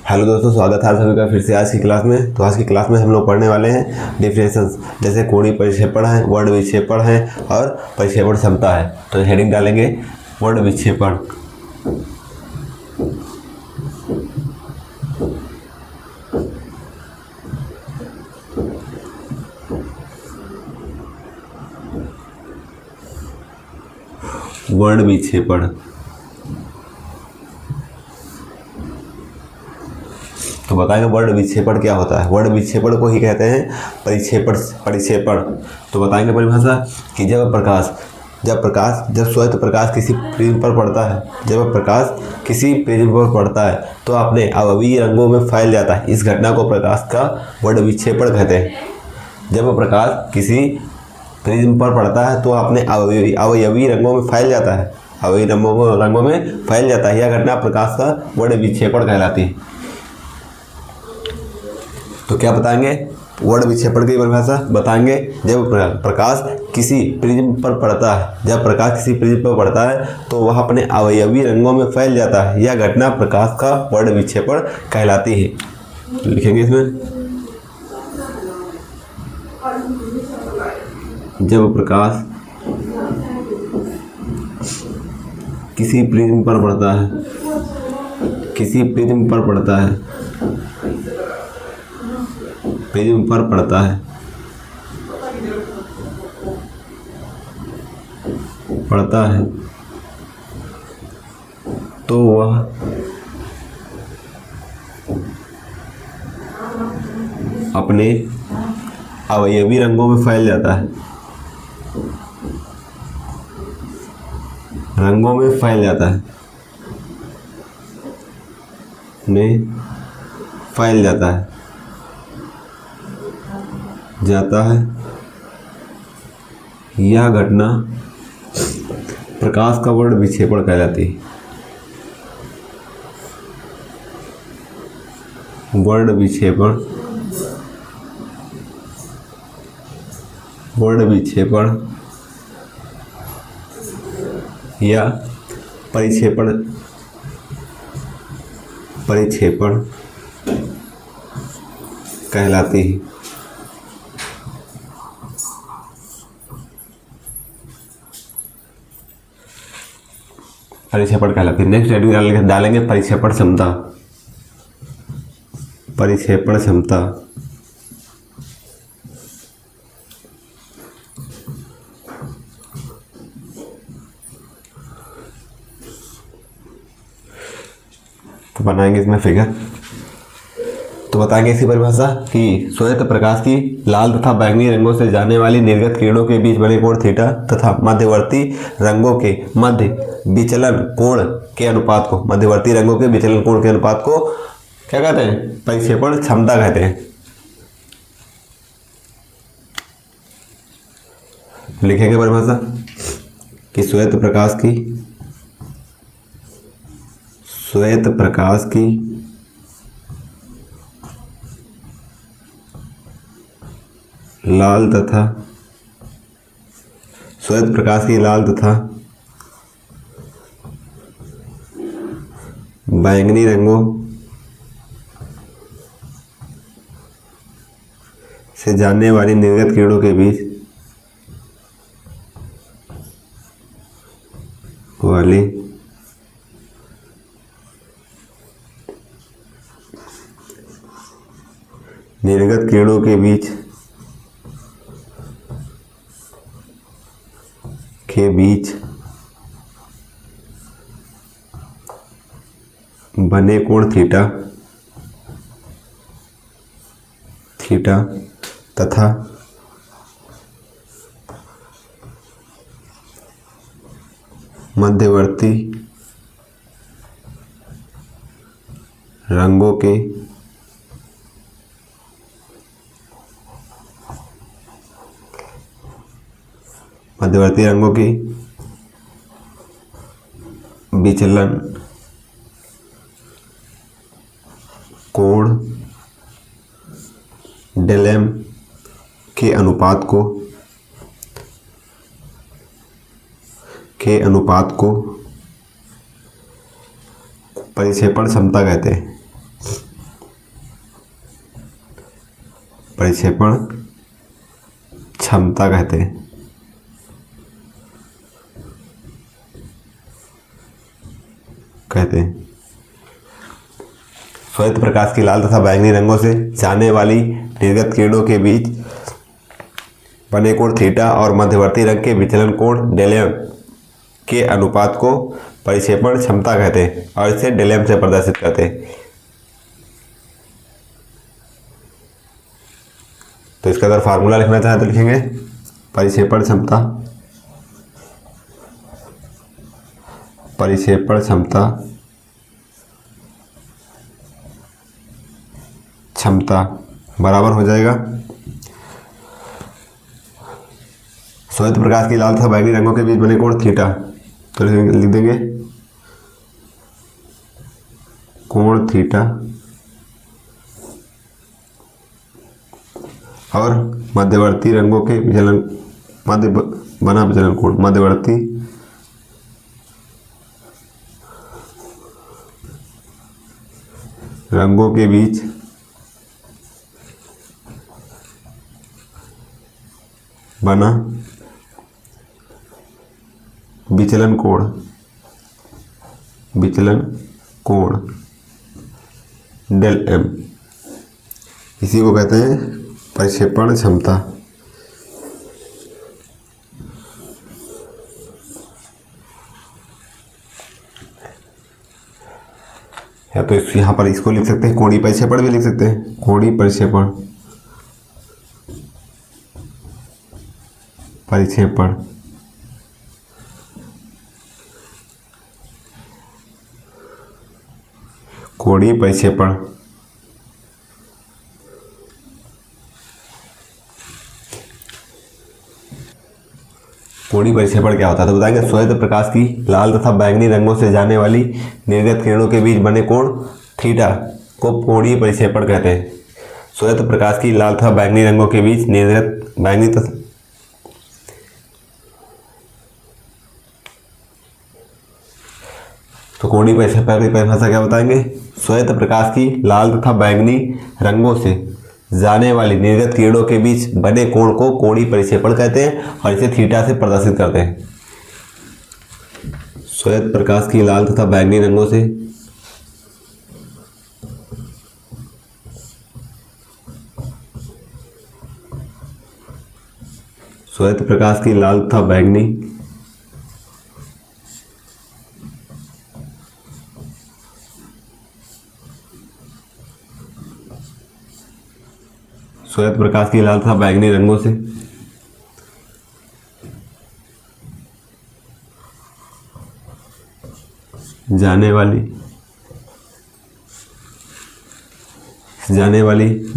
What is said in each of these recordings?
Hello दोस्तों, स्वागत है आप सभी का फिर से आज की क्लास में। तो आज की क्लास में हम लोग पढ़ने वाले हैं डिफरेंसेस, जैसे कोणीय परिक्षेपण है, वर्ण विक्षेपण है और परिक्षेपण क्षमता है। तो हेडिंग डालेंगे वर्ण विक्षेपण। वर्ण विक्षेपण तो बताएंगे वर्ण विक्षेपण क्या होता है। वर्ण विक्षेपण को ही कहते हैं परिक्षेपण। तो बताएंगे परिभाषा कि जब श्वेत प्रकाश किसी प्रिज्म पर पड़ता है, तो अपने अवयवी रंगों में फैल जाता है। इस घटना को प्रकाश का वर्ण विक्षेपण कहते हैं। जब प्रकाश किसी प्रिज्म पर पड़ता है तो अपने अवयवी रंगों में फैल जाता है, रंगों में फैल जाता है। यह घटना प्रकाश का वर्ण विक्षेपण कहलाती है। तो क्या बताएंगे वर्ण विक्षेपण की परिभाषा बताएंगे। जब प्रकाश किसी प्रिज्म पर पड़ता है तो वह अपने अवयवी रंगों में फैल जाता है। यह घटना प्रकाश का वर्ण विक्षेपण कहलाती है। लिखेंगे इसमें, जब प्रकाश किसी प्रिज्म पर पड़ता है तो वह अपने अवयवी रंगों में फैल जाता है। यह घटना प्रकाश का वर्ण विक्षेपण कहलाती है। वर्ण विक्षेपण या परिक्षेपण कहलाती है। नेक्स्ट हेडिंग डालेंगे परिक्षेपण क्षमता। तो बनाएंगे इसमें फिगर। तो बताएंगे इसकी परिभाषा कि श्वेत प्रकाश की लाल तथा बैंगनी रंगों से जाने वाली निर्गत किरणों के बीच बने कोण थीटा तथा मध्यवर्ती रंगों के विचलन कोण के अनुपात को क्या कहते हैं? परिक्षेपण क्षमता कहते हैं। लिखेंगे परिभाषा कि श्वेत प्रकाश की लाल तथा बैंगनी रंगों से जाने वाली निर्गत किरणों के बीच वाली निर्गत किरणों के बीच बने कोण थीटा तथा मध्यवर्ती रंगों के विचलन कोण डेलेम के अनुपात को परिक्षेपण क्षमता कहते हैं। परिक्षेपण क्षमता कहते हैं। श्वेत प्रकाश की लाल तथा बैंगनी रंगों से जाने वाली निर्गत किरणों के बीच बने कोण थीटा और मध्यवर्ती रंग के विचलन कोण डेलेम के अनुपात को परिक्षेपण क्षमता कहते हैं और इसे डेलेम से प्रदर्शित करते हैं। तो इसका अगर फार्मूला लिखना चाहें तो लिखेंगे परिक्षेपण क्षमता बराबर हो जाएगा श्वेत प्रकाश की लाल तथा बैंगनी रंगों के बीच बने कोण थीटा, तो लिख देंगे कोण थीटा और मध्यवर्ती रंगों के विचलन विचलन कोण मध्यवर्ती रंगों के बीच बना विचलन कोण डेल एम, इसी को कहते हैं परिक्षेपण क्षमता। या तो यहाँ पर इसको लिख सकते हैं कोणीय परिक्षेपण भी लिख सकते हैं, कोणीय परिक्षेपण कोणीय परिक्षेपण कोणीय परिक्षेपण क्या होता है तो बताएंगे श्वेत प्रकाश की लाल तथा बैंगनी रंगों से जाने वाली निर्गत किरणों के बीच बने कोण थीटा को कोणीय परिक्षेपण कहते हैं। श्वेत प्रकाश की लाल तथा बैंगनी रंगों के बीच निर्गत बैंगनी तथा तो कोणीय परिक्षेपण की परिभाषा क्या बताएंगे, श्वेत प्रकाश की लाल तथा बैंगनी रंगों से जाने वाली निर्गत किरणों के बीच बने कोण को कोणीय परिक्षेपण कहते हैं और इसे थीटा से प्रदर्शित करते हैं। श्वेत प्रकाश की लाल तथा बैंगनी रंगों से श्वेत प्रकाश की लाल तथा बैंगनी श्वेत प्रकाश की लाल तथा बैंगनी रंगों से जाने वाली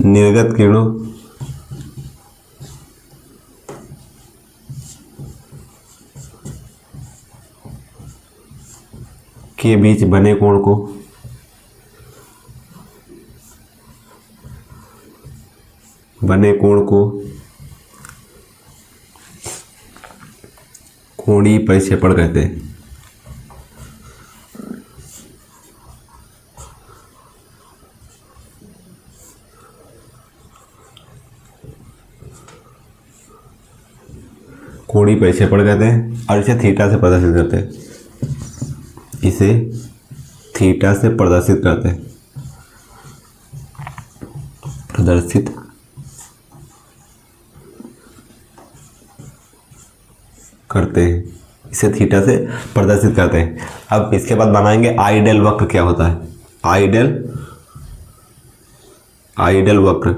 निर्गत किरणों के बीच बने कोण को कोणीय परिक्षेपण कहते हैं। कोणीय परिक्षेपण कहते हैं और इसे थीटा से प्रदर्शित करते हैं। इसे थीटा से प्रदर्शित करते हैं। अब इसके बाद बनाएंगे आइडियल वक्र क्या होता है। आइडियल वक्र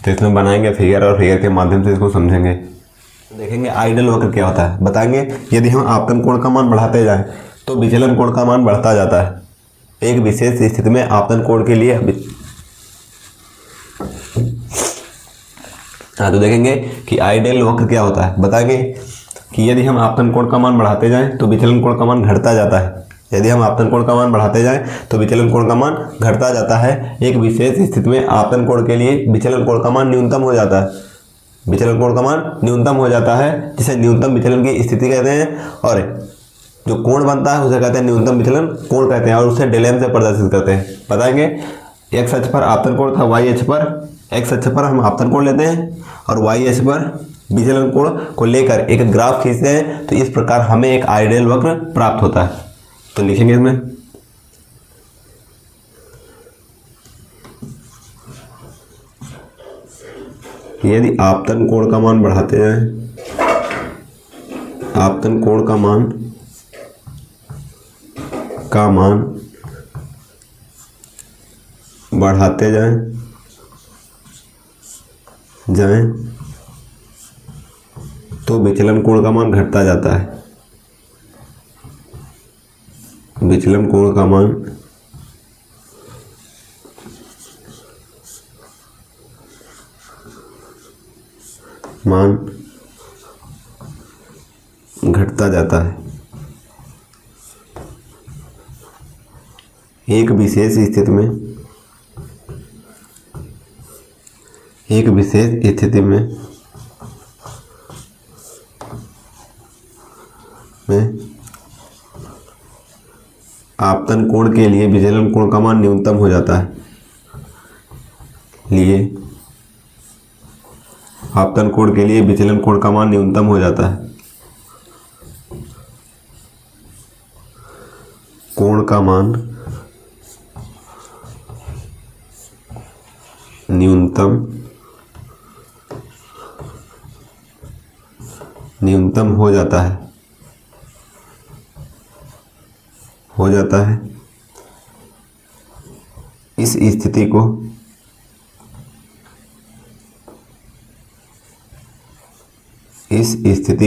तो इसमें बनाएंगे फिगर और फिगर के माध्यम से इसको समझेंगे। देखेंगे आइडियल वक्र क्या होता है। बताएंगे यदि हम आपतन कोण का मान बढ़ाते जाएं तो विचलन कोण का मान बढ़ता जाता है। एक विशेष स्थिति में आपतन कोण के लिए तो देखेंगे कि आइडियल वक्र क्या होता है। बताएंगे कि यदि हम आपतन कोण का मान बढ़ाते जाएं तो विचलन कोण का मान घटता जाता है। यदि हम आपतन कोण का मान बढ़ाते जाएं तो विचलन कोण का मान घटता जाता है। एक विशेष स्थिति में आपतन कोण के लिए विचलन कोण का मान न्यूनतम हो जाता है। विचलन कोण का मान न्यूनतम हो जाता है, जिसे न्यूनतम विचलन की स्थिति कहते हैं। और जो कोण बनता है उसे कहते हैं न्यूनतम विचलन कोण कहते हैं, और उसे डेल m से प्रदर्शित करते हैं। बताएंगे x अक्ष पर आपतन कोण था, y अक्ष पर x अक्ष पर हम आपतन कोण लेते हैं और y अक्ष पर विचलन कोण को लेकर एक ग्राफ खींचते हैं, तो इस प्रकार हमें एक आइडियल वक्र प्राप्त होता है। तो लिखेंगे इसमें यदि आपतन कोण का मान बढ़ाते जाएं, आपतन कोण का मान बढ़ाते जाएं तो विचलन कोण का मान घटता जाता है। विचलन कोण का मान घटता जाता है। एक विशेष स्थिति में आपतन कोण के लिए विचलन कोण का मान न्यूनतम हो जाता है। आपतन कोण के लिए विचलन कोण का मान न्यूनतम हो जाता है। कोण का मान न्यूनतम हो जाता है। इस स्थिति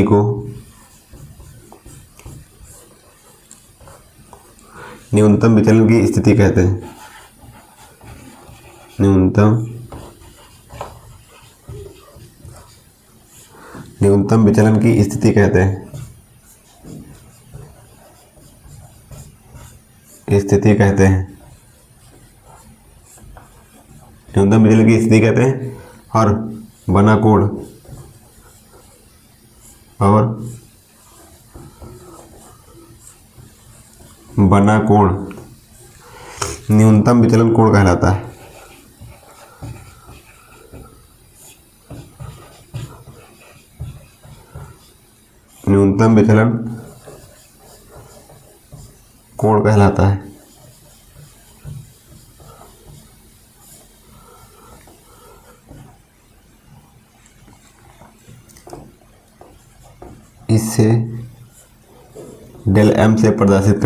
को न्यूनतम विचलन की स्थिति कहते हैं। न्यूनतम विचलन की स्थिति कहते हैं। न्यूनतम विचलन की स्थिति कहते हैं। और बना कोण न्यूनतम विचलन कोण कहलाता है। न्यूनतम विचलन कोण कहलाता है। इसे डेल m से प्रदर्शित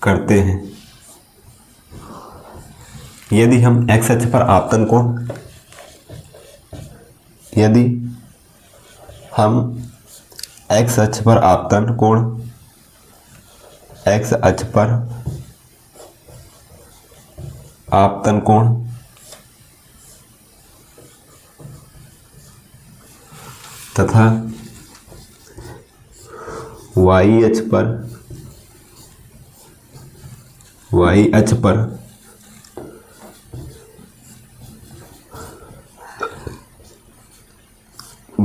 करते हैं। यदि हम x अक्ष पर आपतन कोण x अक्ष पर आपतन कोण तथा y अक्ष पर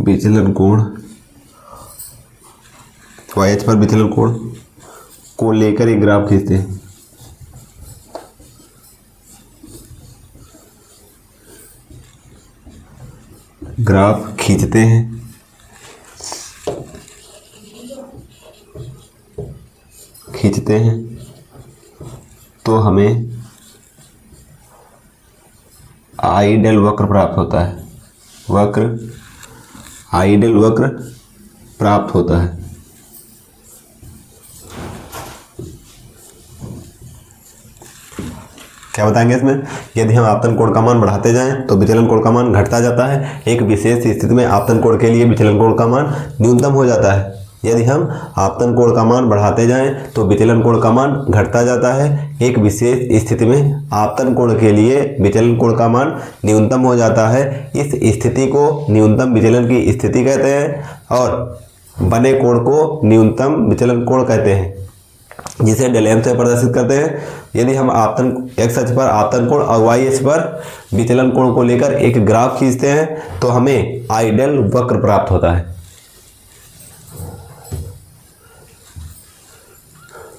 विचलन कोण को लेकर एक ग्राफ खींचते हैं। खींचते हैं तो हमें आइडियल वक्र प्राप्त होता है। आइडियल वक्र प्राप्त होता है। क्या बताएंगे इसमें? यदि हम आपतन कोण का मान बढ़ाते जाएं तो विचलन कोण का मान घटता जाता है। एक विशेष स्थिति में आपतन कोण के लिए विचलन कोण का मान न्यूनतम हो जाता है। यदि हम आपतन कोण का मान बढ़ाते जाएं तो विचलन कोण का मान घटता जाता है। एक विशेष स्थिति में आपतन कोण के लिए विचलन कोण का मान न्यूनतम हो जाता है। इस स्थिति को न्यूनतम विचलन की स्थिति कहते हैं और बने कोण को न्यूनतम विचलन कोण कहते हैं। जिसे डेल m से प्रदर्शित करते हैं। यदि हम आपतन x अक्ष पर आपतन कोण और y अक्ष पर विचलन कोण को लेकर एक ग्राफ खींचते हैं तो हमें आइडियल वक्र प्राप्त होता है।